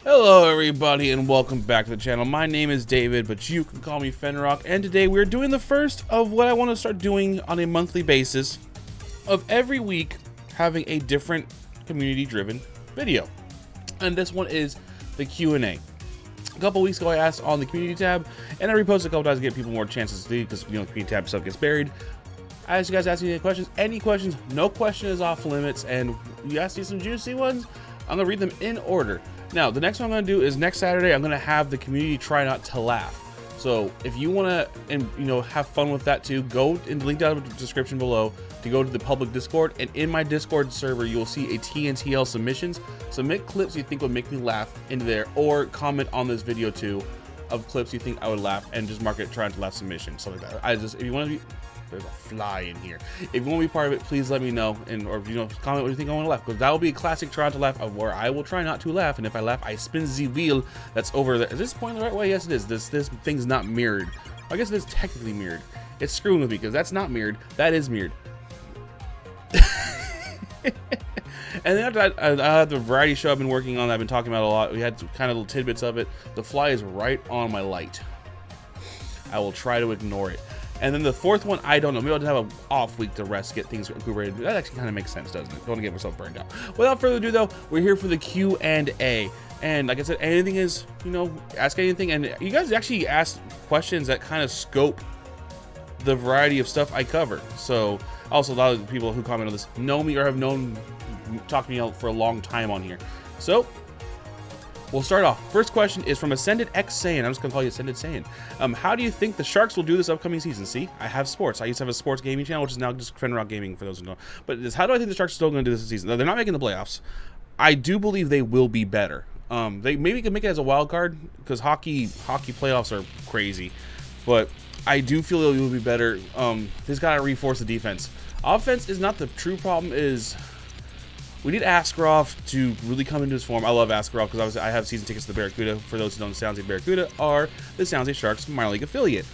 Hello everybody and welcome back to the channel. My name is David, but you can call me Fenrirock, and today we're doing the first of what I want to start doing on a monthly basis of every week having a different community-driven video. And this one is the Q&A. A couple weeks ago I asked on the community tab, and I reposted a couple times to give people more chances to leave because, you know, the community tab stuff gets buried. I asked you guys to ask me any questions. Any questions, no question is off limits, and you asked me some juicy ones, I'm gonna read them in order. Now, the next one I'm going to do is next Saturday, I'm going to have the community try not to laugh. So if you want to, and you know, have fun with that too, go in the link down in the description below to go to the public Discord. And in my Discord server, you will see a TNTL submissions. Submit clips you think would make me laugh into there, or comment on this video too of clips you think I would laugh, and just mark it trying to laugh submission, something like that. If you want to be, there's a fly in here. If you want to be part of it, please let me know, and or you know, comment what you think I want to laugh, because that will be a classic try not to laugh of where I will try not to laugh, and if I laugh, I spin the wheel that's over there. Is this pointing the right way? Yes, it is. This thing's not mirrored. I guess it is technically mirrored. It's screwing with me because that's not mirrored. That is mirrored. And then after that, I have the variety show I've been working on. I've been talking about a lot. We had kind of little tidbits of it. The fly is right on my light. I will try to ignore it. And then the fourth one, I don't know. Maybe I'll just have an off week to rest, get things recuperated. That actually kind of makes sense, doesn't it? Don't want to get myself burned out. Without further ado, though, we're here for the Q&A. And like I said, anything is, you know, ask anything. And you guys actually asked questions that kind of scope the variety of stuff I cover. So also, a lot of the people who comment on this know me or have talked to me out for a long time on here. So we'll start off. First question is from Ascended X Saiyan. I'm just gonna call you Ascended Saiyan. How do you think the Sharks will do this upcoming season? See, I have sports. I used to have a sports gaming channel, which is now just Fenrirock Gaming, for those who know. But it's, how do I think the Sharks are still gonna do this season? They're not making the playoffs. I do believe they will be better. They maybe can make it as a wild card because hockey playoffs are crazy, but I do feel they will be better. They just gotta reinforce the defense. Offense is not the true problem. Is we need Askarov to really come into his form. I love Askarov because obviously I have season tickets to the Barracuda. For those who don't know, the San Jose Barracuda are the San Jose Sharks minor league affiliate.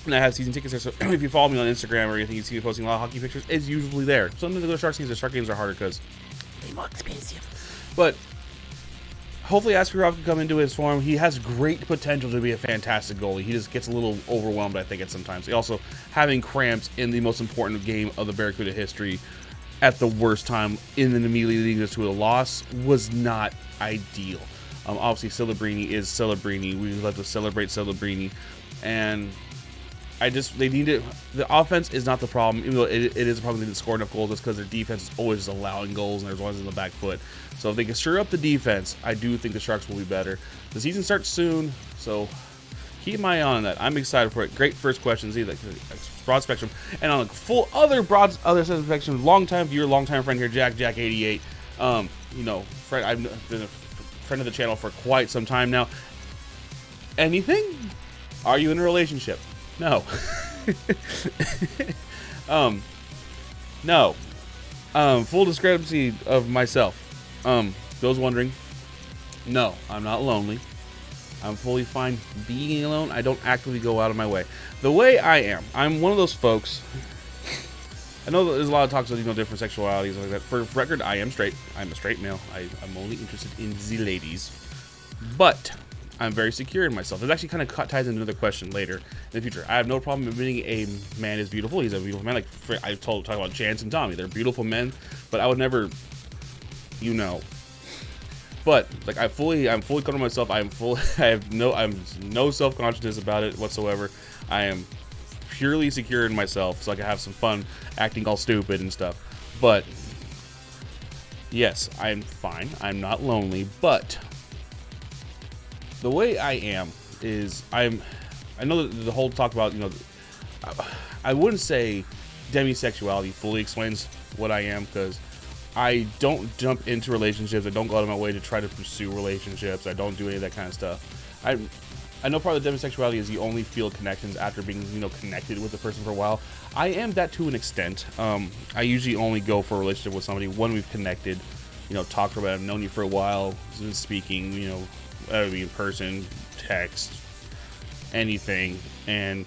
And I have season tickets there, so if you follow me on Instagram or anything, you see me posting a lot of hockey pictures. It's usually there. Sometimes I go to Sharks games. The Shark games are harder because they're more expensive. But hopefully Askarov can come into his form. He has great potential to be a fantastic goalie. He just gets a little overwhelmed, I think, at sometimes. He also having cramps in the most important game of the Barracuda history at the worst time in and immediately leading us to a loss was not ideal. Obviously Celebrini is Celebrini. We love to celebrate Celebrini, and they need it. The offense is not the problem, even though it is a problem. They didn't score enough goals. It's because their defense is always allowing goals, and there's always in the back foot. So if they can stir up the defense, I do think the Sharks will be better. The season starts soon, so keep my eye on that. I'm excited for it. Great first question. See, like broad spectrum, and on a full other spectrum. Longtime viewer, longtime friend here, Jack88. You know, friend. I've been a friend of the channel for quite some time now. Anything? Are you in a relationship? No. No. Full discrepancy of myself. Those wondering, no, I'm not lonely. I'm fully fine being alone. I don't actively go out of my way. The way I am, I'm one of those folks. I know there's a lot of talks about, you know, different sexualities and like that. For record, I am straight. I'm a straight male. I'm only interested in the ladies, but I'm very secure in myself. It actually kind of ties into another question later in the future. I have no problem admitting a man is beautiful. He's a beautiful man. Like I talk about Chance and Tommy. They're beautiful men, but I would never, you know. But like I'm fully comfortable with myself. I'm no self-consciousness about it whatsoever. I am purely secure in myself, so I can have some fun acting all stupid and stuff. But yes, I'm fine. I'm not lonely, but the way I am is I know that the whole talk about, you know, I wouldn't say demisexuality fully explains what I am, because I don't jump into relationships. I don't go out of my way to try to pursue relationships. I don't do any of that kind of stuff. I know part of the demisexuality is you only feel connections after being, you know, connected with the person for a while. I am that to an extent. I usually only go for a relationship with somebody when we've connected, you know, talked about it, I've known you for a while, been speaking, you know, whether it be in person, text, anything, and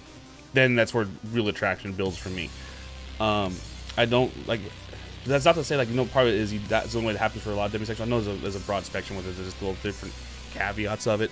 then that's where real attraction builds for me. I don't like. That's not to say, like, you know, part of it is that's the only way it happens for a lot of demisexuals. I know there's a broad spectrum with it. There's a little different caveats of it.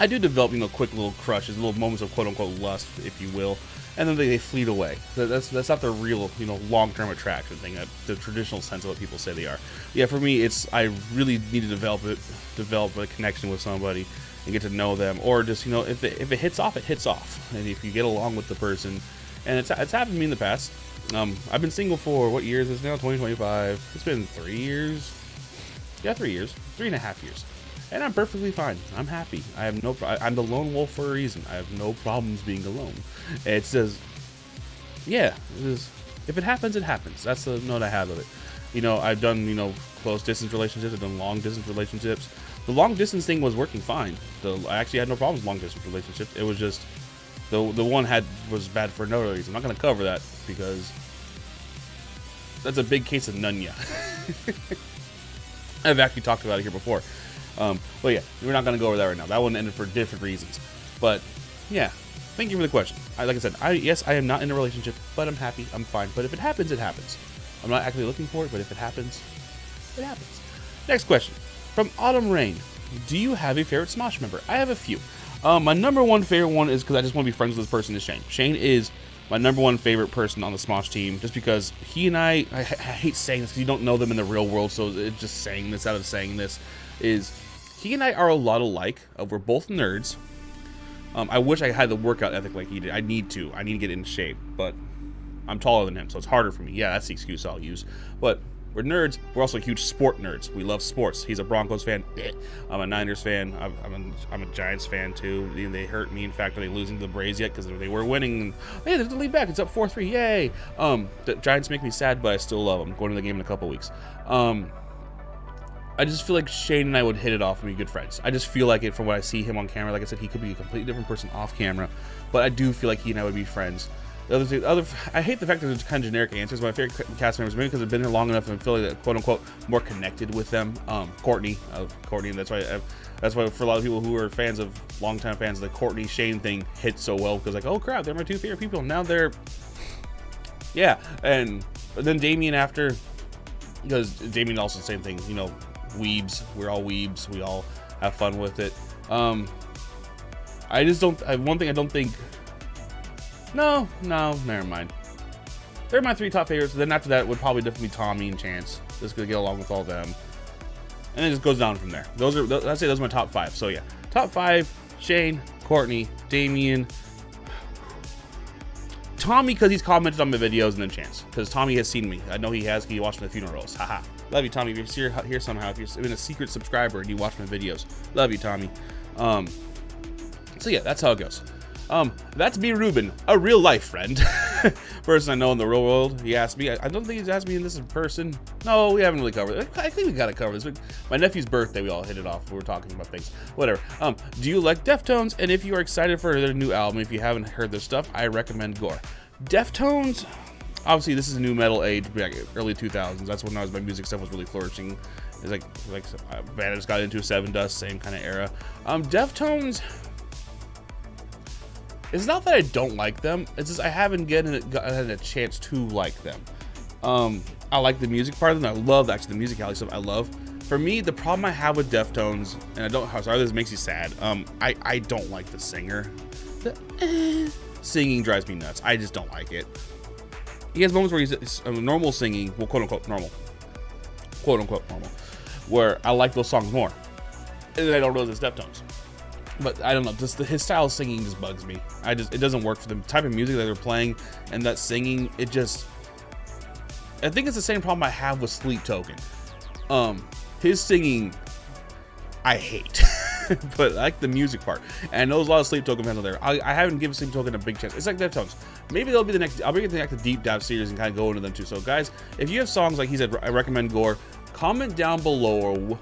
I do develop, quick little crushes, little moments of quote-unquote lust, if you will, and then they fleet away. That's not the real, long-term attraction thing, the traditional sense of what people say they are. Yeah, for me, I really need to develop a connection with somebody and get to know them, or just, if it hits off, it hits off, and if you get along with the person, and it's happened to me in the past. I've been single for, what year is this now? 2025. It's been 3 years. Yeah, 3 years, 3.5 years. And I'm perfectly fine. I'm happy. I have I'm the lone wolf for a reason. I have no problems being alone. It says, yeah, if it happens, it happens. That's the note I have of it. I've done, close distance relationships. I've done long distance relationships. The long distance thing was working fine. I actually had no problems with long distance relationships. It was just, the one was bad for no reason. I'm not going to cover that because that's a big case of nunya. I've actually talked about it here before. But yeah, we're not going to go over that right now. That one ended for different reasons. But yeah, thank you for the question. Like I said, yes, I am not in a relationship, but I'm happy. I'm fine. But if it happens, it happens. I'm not actually looking for it, but if it happens, it happens. Next question from Autumn Rain. Do you have a favorite Smosh member? I have a few. My number one favorite one is because I just want to be friends with this person is Shane. Shane is my number one favorite person on the Smosh team, just because he and I hate saying this because you don't know them in the real world, so it's just saying this out of saying this, is he and I are a lot alike. We're both nerds. I wish I had the workout ethic like he did. I need to get in shape, but I'm taller than him, so it's harder for me. Yeah, that's the excuse I'll use. But we're nerds. We're also huge sport nerds. We love sports. He's a Broncos fan. I'm a Niners fan. I'm a Giants fan too. They hurt me. In fact, are they losing to the Braves yet? Because they were winning. Hey, they're the lead back. It's up 4-3. Yay! The Giants make me sad, but I still love them. Going to the game in a couple weeks. I just feel like Shane and I would hit it off and be good friends. I just feel like it from what I see him on camera. Like I said, he could be a completely different person off camera, but I do feel like he and I would be friends. I hate the fact that there's kind of generic answers. My favorite cast members, maybe because I've been here long enough and feel like quote unquote more connected with them. Courtney, and that's why for a lot of people who are fans of longtime fans, the Courtney Shane thing hits so well because like, oh crap, they're my two favorite people. Now they're, yeah, and then Damien after, because Damien also the same thing. Weebs. We're all weebs. We all have fun with it. I just don't. One thing I don't think. No, never mind. They're my 3 top favorites. Then after that would probably definitely be Tommy and Chance. Just gonna get along with all of them, and it just goes down from there. I'd say those are my top 5. So yeah, top 5: Shane, Courtney, Damien, Tommy because he's commented on my videos, and then Chance because Tommy has seen me. I know he has. He watched my funerals. Haha. Love you, Tommy. If you're here somehow, if you've been a secret subscriber and you watch my videos, love you, Tommy. So yeah, that's how it goes. That's me, Ruben, a real life friend. Person I know in the real world. He asked me. I don't think he's asked me this in person. No, we haven't really covered it. I think we gotta cover this. My nephew's birthday, we all hit it off. We were talking about things. Whatever. Do you like Deftones? And if you are excited for their new album, if you haven't heard their stuff, I recommend Gore. Deftones. Obviously, this is a new metal age, like early 2000s. That's when my music stuff was really flourishing. It's like band I just got into, Seven Dust, same kind of era. Deftones. It's not that I don't like them. It's just I haven't gotten a chance to like them. I like the music part of them. I love actually the musicality stuff. I love. For me, the problem I have with Deftones, and I don't. Sorry, this makes you sad. I don't like the singer. The singing drives me nuts. I just don't like it. He has moments where he's normal singing, well, quote unquote normal, where I like those songs more, and then I don't know it's Deftones. But I don't know, just his style of singing just bugs me. It doesn't work for the type of music that they're playing, and that singing, I think it's the same problem I have with Sleep Token. His singing, I hate. But I like the music part. And I know there's a lot of Sleep Token fans out there. I haven't given Sleep Token a big chance. It's like Deftones. Maybe they'll be the next. I'll bring it to the deep dive series and kind of go into them too. So guys, if you have songs like he said, I recommend Gore. Comment down below.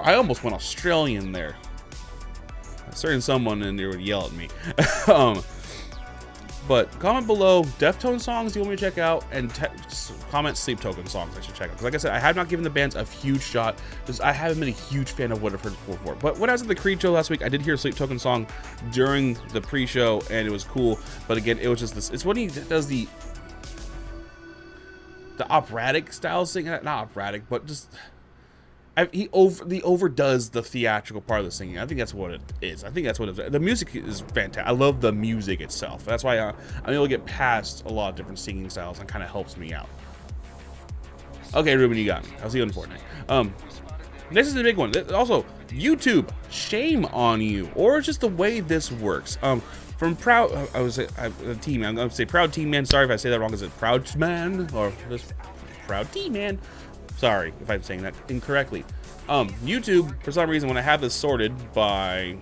I almost went Australian there. A certain someone in there would yell at me. But comment below Deftones songs you want me to check out, and comment Sleep Token songs I should check out. Because like I said, I have not given the bands a huge shot, because I haven't been a huge fan of what I've heard before. But when I was at the Creed show last week, I did hear a Sleep Token song during the pre-show, and it was cool. But again, it was just this. It's when he does the operatic style singing, not operatic, but just he overdoes the theatrical part of the singing. I think that's what it is. I think that's what it is. The music is fantastic. I love the music itself. That's why I'm able to get past a lot of different singing styles and kind of helps me out. Okay, Ruben, you got me. I'll see you on Fortnite. This is the big one. Also, YouTube, shame on you, or just the way this works. From Proud, I was a team. I'm gonna say Proud Team Man. Sorry if I say that wrong. Is it Proud Man or just Proud Team Man? Sorry if I'm saying that incorrectly. YouTube, for some reason, when I have this sorted by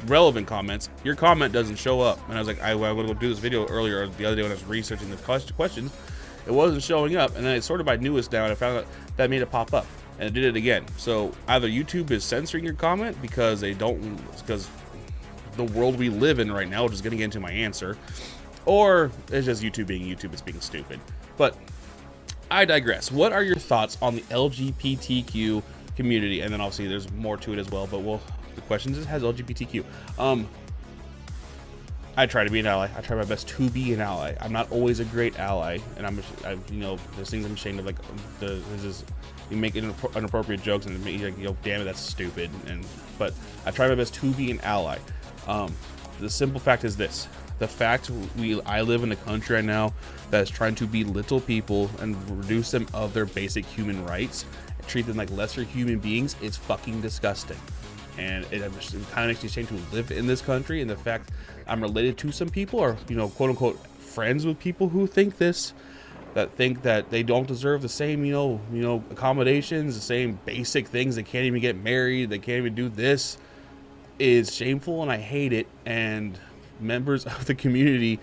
relevant comments, your comment doesn't show up. And I was like, I want to do this video earlier the other day when I was researching the questions. It wasn't showing up, and then I sorted by newest down, and I found out that made it pop up, and it did it again. So either YouTube is censoring your comment because because the world we live in right now, which is going to get into my answer, or it's just YouTube being YouTube, it's being stupid. But I digress. What are your thoughts on the LGBTQ community? And then obviously there's more to it as well, but the question is, has LGBTQ. I try to be an ally. I try my best to be an ally. I'm not always a great ally, and you know, there's things I'm ashamed of, like you make inappropriate jokes and you're like, yo, damn it, that's stupid. But I try my best to be an ally. The simple fact is this: the fact I live in a country right now that is trying to belittle people and reduce them of their basic human rights, and treat them like lesser human beings, is fucking disgusting. And it kind of makes me ashamed to live in this country, and the fact I'm related to some people, or, you know, quote unquote friends with people who think this, that think that they don't deserve the same, you know, accommodations, the same basic things. They can't even get married. They can't even do this. Is shameful, and I hate it. And members of the community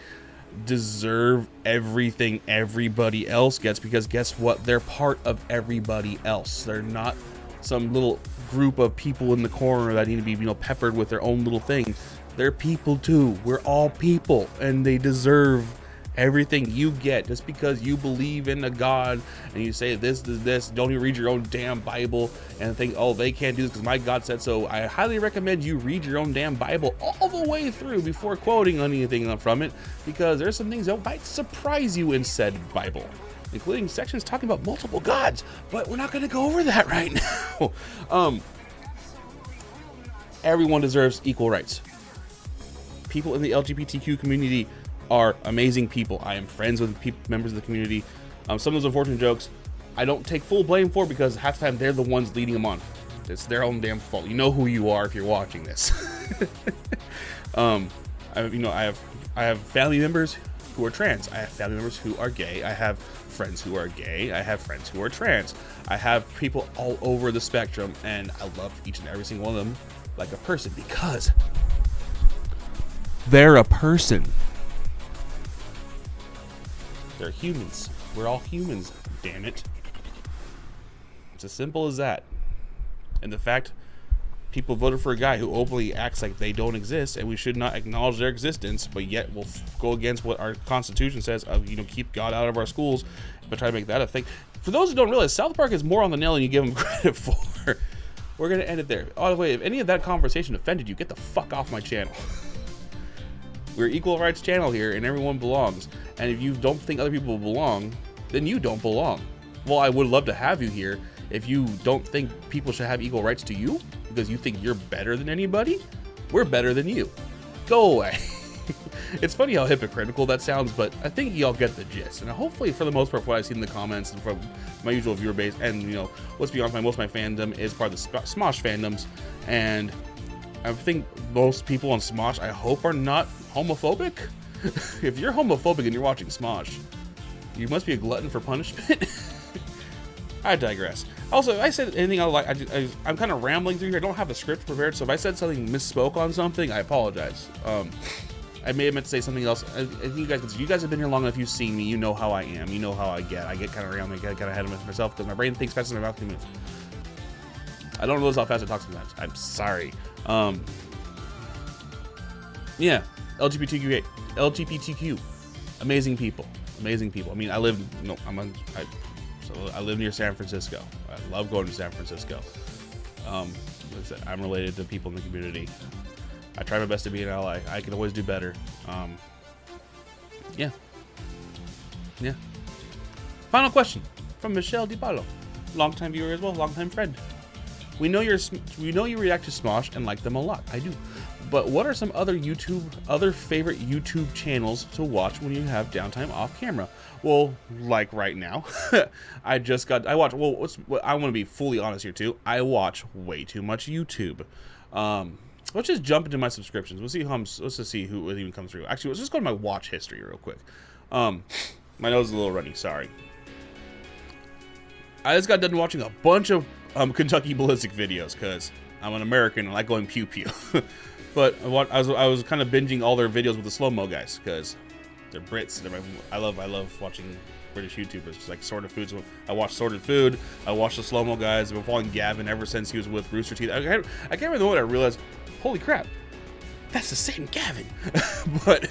deserve everything everybody else gets, because guess what? They're part of everybody else. They're not some little group of people in the corner that need to be, you know, peppered with their own little thing. They're people too. We're all people, and they deserve everything you get. Just because you believe in a God and you say this is this, don't even read your own damn Bible and think, oh, they can't do this because my God said so. I highly recommend you read your own damn Bible all the way through before quoting anything from it, because there's some things that might surprise you in said Bible, including sections talking about multiple gods, but we're not going to go over that right now. Everyone deserves equal rights. People in the LGBTQ community are amazing people. I am friends with members of the community. Some of those unfortunate jokes I don't take full blame for, because half the time they're the ones leading them on. It's their own damn fault. You know who you are if you're watching this. I have family members who are trans. I have family members who are gay. I have friends who are gay. I have friends who are trans. I have people all over the spectrum, and I love each and every single one of them like a person, because they're a person. They're humans. We're all humans, damn it. It's as simple as that. And the fact people voted for a guy who openly acts like they don't exist, and we should not acknowledge their existence, but yet we'll go against what our Constitution says of, you know, keep God out of our schools, but try to make that a thing. For those who don't realize, South Park is more on the nail than you give them credit for. We're going to end it there. By the way, if any of that conversation offended you, get the fuck off my channel. We're an equal rights channel here, and everyone belongs. And if you don't think other people belong, then you don't belong. Well, I would love to have you here if you don't think people should have equal rights to you, because you think you're better than anybody. We're better than you. Go away. It's funny how hypocritical that sounds, but I think y'all get the gist. And hopefully, for the most part, what I've seen in the comments and from my usual viewer base, and, you know, let's be honest, most of my fandom is part of the Smosh fandoms, and I think most people on Smosh, I hope, are not homophobic. If you're homophobic and you're watching Smosh, you must be a glutton for punishment. I digress. Also, if I said anything I'm kind of rambling through here. I don't have a script prepared, so if I said something, misspoke on something, I apologize. I may have meant to say something else. I think you guys have been here long enough. You've seen me. You know how I am. You know how I get. I get kind of rambling. I get kind of ahead of myself because my brain thinks faster than my mouth can move. I don't realize how fast I talk sometimes. I'm sorry. Yeah, LGBTQ, amazing people. I mean, I live near San Francisco. I love going to San Francisco. Like I said, I'm related to people in the community. I try my best to be an ally. I can always do better. Yeah. Final question from Michelle DiPaolo. longtime viewer as well, longtime friend. We know you react to Smosh and like them a lot. I do. But what are some other favorite YouTube channels to watch when you have downtime off camera? Well, like right now, I watch. Well, I want to be fully honest here too. I watch way too much YouTube. Let's just jump into my subscriptions. Let's just see who even comes through. Actually, let's just go to my watch history real quick. My nose is a little runny. Sorry. I just got done watching a bunch of Kentucky Ballistic videos because I'm an American and I like going pew pew. But I was kind of binging all their videos with the slow-mo guys because they're Brits. I love watching British YouTubers. It's like Sorted Food. So I watch Sorted Food. I watch the slow-mo guys. I've been following Gavin ever since he was with Rooster Teeth. I can't remember the one I realized, holy crap, that's the same Gavin. But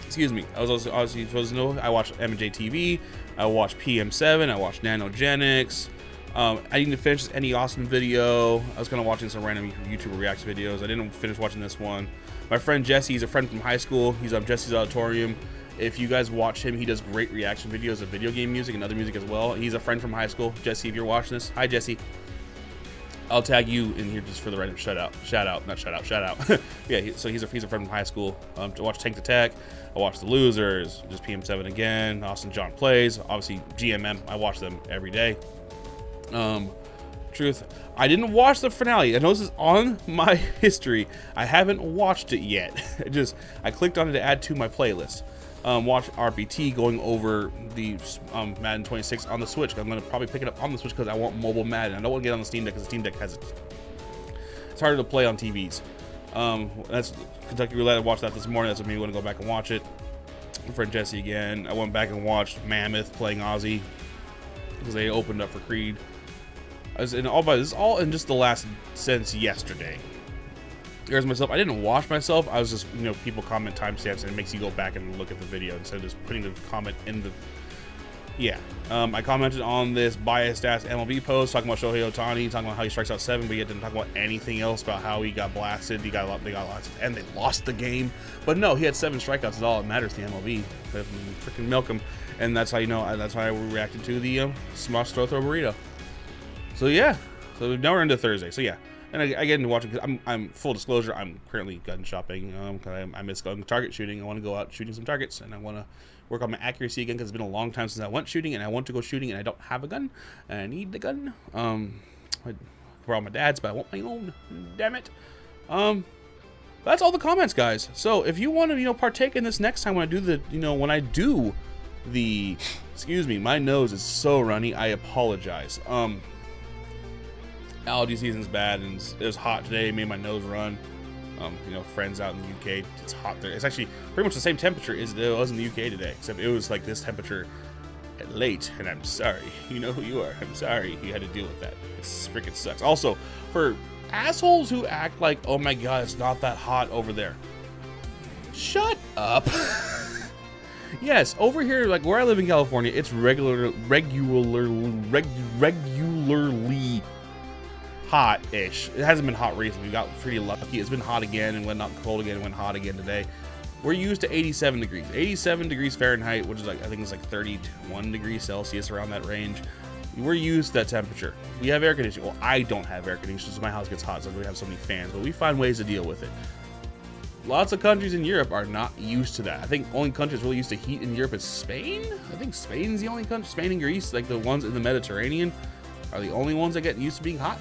excuse me. I was also obviously supposed to know. I watch M&J TV. I watch PM7. I watch Nanogenics. I need to finish any Austin video. I was kind of watching some random YouTuber reaction videos. I didn't finish watching this one. My friend Jesse, he's a friend from high school. He's on Jesse's Auditorium. If you guys watch him, he does great reaction videos of video game music and other music as well. He's a friend from high school. Jesse, if you're watching this, hi Jesse. I'll tag you in here just for the random shout out. Yeah, so he's a friend from high school. To watch Tank Attack, I watch The Losers, just PM7 again. Austin John Plays, obviously GMM. I watch them every day. Truth, I didn't watch the finale. I know this is on my history. I haven't watched it yet. I clicked on it to add to my playlist. Watch RPT going over the Madden 26 on the Switch. I'm going to probably pick it up on the Switch because I want mobile Madden. I don't want to get on the Steam Deck because the Steam Deck has it. It's harder to play on TVs. That's Kentucky Roulette. I watched that this morning. That's what made me want to go back and watch it. My friend Jesse again. I went back and watched Mammoth playing Ozzy because they opened up for Creed. This is all in just the last since yesterday. Here's myself. I didn't watch myself. I was just, people comment timestamps and it makes you go back and look at the video instead of just putting the comment in the. Yeah. I commented on this biased ass MLB post talking about Shohei Ohtani, talking about how he strikes out 7, but yet didn't talk about anything else about how he got blasted. They got blasted and they lost the game. But no, he had 7 strikeouts. Is all that matters to the MLB. Freaking milk him. And that's how that's why we reacted to the Smosh Throw Burrito. So yeah, so now we're into Thursday. So yeah, and I get into watching because I'm full disclosure. I'm currently gun shopping. I miss going target shooting. I want to go out shooting some targets, and I want to work on my accuracy again because it's been a long time since I went shooting, and I want to go shooting, and I don't have a gun, and I need the gun. I borrowed my dad's, but I want my own. Damn it. That's all the comments, guys. So if you want to partake in this next time when I do the excuse me, my nose is so runny. I apologize. Allergy season's bad, and it was hot today. It made my nose run. Friends out in the UK, it's hot there. It's actually pretty much the same temperature as it was in the UK today, except it was like this temperature at late. And I'm sorry, you know who you are. I'm sorry you had to deal with that. It freaking sucks. Also, for assholes who act like, oh my god, it's not that hot over there. Shut up. Yes, over here, like where I live in California, it's regularly hot-ish. It hasn't been hot recently. We got pretty lucky. It's been hot again and went not cold again and went hot again today. We're used to 87 degrees. 87 degrees Fahrenheit, which is like, I think it's like 31 degrees Celsius, around that range. We're used to that temperature. We have air conditioning. Well, I don't have air conditioning, so my house gets hot, so we have so many fans, but we find ways to deal with it. Lots of countries in Europe are not used to that. I think only countries really used to heat in Europe is Spain. I think Spain's the only country. Spain and Greece, like the ones in the Mediterranean, are the only ones that get used to being hot.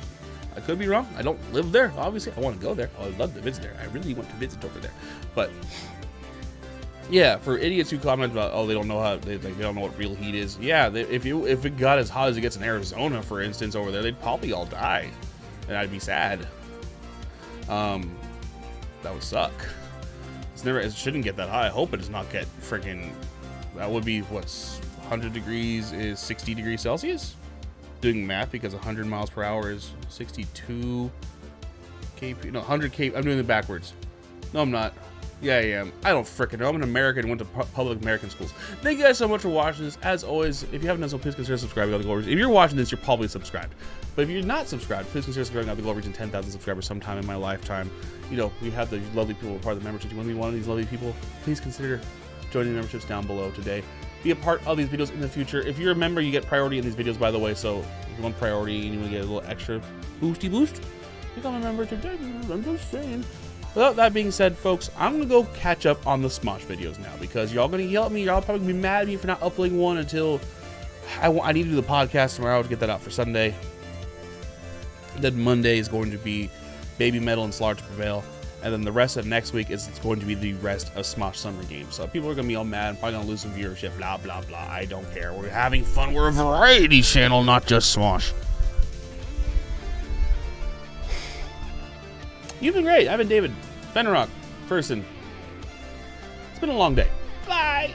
I could be wrong. I don't live there, obviously. I want to go there. I would love to visit there. I really want to visit over there. But yeah, for idiots who comment about, oh, they don't know they don't know what real heat is. Yeah, if it got as hot as it gets in Arizona, for instance, over there, they'd probably all die, and I'd be sad. That would suck. It shouldn't get that high. I hope it does not get freaking. That would be what's 100 degrees is 60 degrees Celsius. Doing math because 100 miles per hour is 62 kp. No, 100 kp. I'm doing it backwards. No, I'm not. Yeah, I am. I don't freaking know. I'm an American and went to public American schools. Thank you guys so much for watching this. As always, if you haven't done so, please consider subscribing. If you're watching this, you're probably subscribed. But if you're not subscribed, please consider subscribing. I'll be reaching 10,000 subscribers sometime in my lifetime. We have the lovely people who are part of the membership. If you want to be one of these lovely people, please consider joining the memberships down below today. be a part of these videos in the future. If you're a member, you get priority in these videos, by the way. So if you want priority and you want to get a little extra boosty boost, become a member today. I'm just saying. Without that being said, folks, I'm going to go catch up on the Smosh videos now, because y'all going to yell at me. Y'all probably going to be mad at me for not uploading one until I need to do the podcast tomorrow to get that out for Sunday. And then Monday is going to be Baby Metal and Slaughter to Prevail. And then the rest of next week it's going to be the rest of Smosh Summer Games. So people are going to be all mad. I'm probably going to lose some viewership. Blah, blah, blah. I don't care. We're having fun. We're a variety channel, not just Smosh. You've been great. I've been David, Fenrirock, person. It's been a long day. Bye.